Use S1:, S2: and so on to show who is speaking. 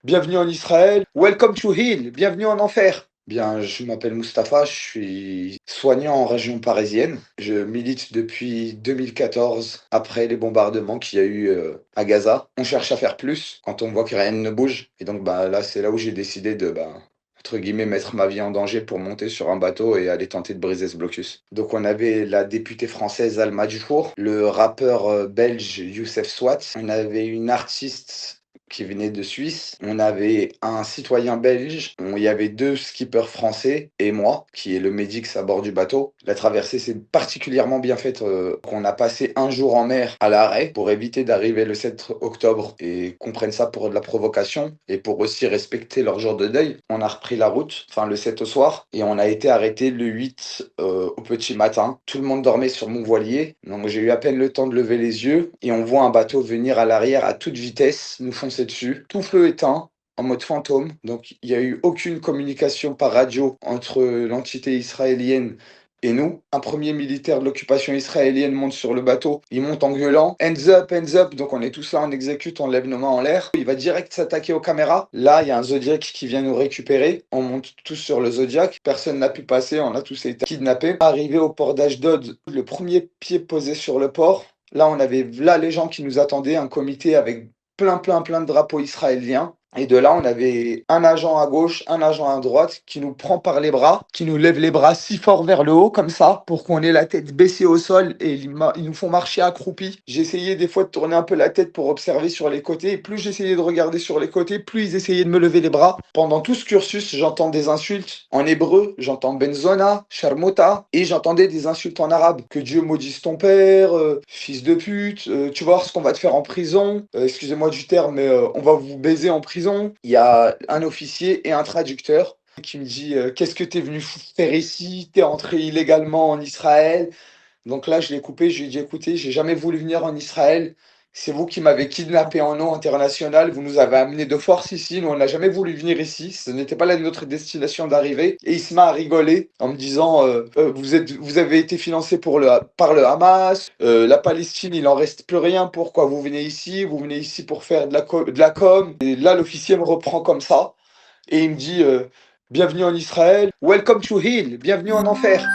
S1: bienvenue en Israël. Welcome to Hell, bienvenue en enfer. Bien, je m'appelle Mustapha, je suis soignant en région parisienne. Je milite depuis 2014 après les bombardements qu'il y a eu à Gaza. On cherche à faire plus quand on voit que rien ne bouge. Et donc là, c'est là où j'ai décidé de, entre guillemets, mettre ma vie en danger pour monter sur un bateau et aller tenter de briser ce blocus. Donc on avait la députée française Alma Dufour, le rappeur belge Youssef Swat, on avait une artiste qui venait de Suisse. On avait un citoyen belge, il y avait deux skippers français et moi, qui est le Médix à bord du bateau. La traversée s'est particulièrement bien faite. On a passé un jour en mer à l'arrêt pour éviter d'arriver le 7 octobre et qu'on prenne ça pour de la provocation et pour aussi respecter leur jour de deuil. On a repris la route, enfin le 7 au soir, et on a été arrêté le 8 au petit matin. Tout le monde dormait sur mon voilier, donc j'ai eu à peine le temps de lever les yeux et on voit un bateau venir à l'arrière à toute vitesse, nous foncer dessus, tout feu éteint, en mode fantôme. Donc il n'y a eu aucune communication par radio entre l'entité israélienne et nous. Un premier militaire de l'occupation israélienne monte sur le bateau, il monte en gueulant hands up, hands up. Donc on est tous là, on exécute, on lève nos mains en l'air. Il va direct s'attaquer aux caméras. Là, il y a un Zodiac qui vient nous récupérer. On monte tous sur le Zodiac. Personne n'a pu passer, on a tous été kidnappés. Arrivé au port d'Ashdod, le premier pied posé sur le port, là, on avait là les gens qui nous attendaient, un comité avec plein de drapeaux israéliens. Et de là, on avait un agent à gauche, un agent à droite qui nous prend par les bras, qui nous lève les bras si fort vers le haut, comme ça, pour qu'on ait la tête baissée au sol et ils nous font marcher accroupis. J'essayais des fois de tourner un peu la tête pour observer sur les côtés. Et plus j'essayais de regarder sur les côtés, plus ils essayaient de me lever les bras. Pendant tout ce cursus, j'entends des insultes en hébreu, j'entends Benzona, Sharmota, et j'entendais des insultes en arabe. Que Dieu maudisse ton père, fils de pute, tu vas voir ce qu'on va te faire en prison. Excusez-moi du terme, mais on va vous baiser en prison. Il y a un officier et un traducteur qui me dit qu'est-ce que tu es venu faire ici? Tu es entré illégalement en Israël. Donc là, je l'ai coupé, je lui ai dit écoutez, j'ai jamais voulu venir en Israël. C'est vous qui m'avez kidnappé en eau internationale. Vous nous avez amenés de force ici. Nous, on n'a jamais voulu venir ici. Ce n'était pas notre destination d'arrivée. Et il se met à rigoler en me disant vous avez été financé par le Hamas. La Palestine, il en reste plus rien. Pourquoi vous venez ici? Vous venez ici pour faire de la com. Et là, l'officier me reprend comme ça. Et il me dit bienvenue en Israël. Welcome to Hell. Bienvenue en enfer.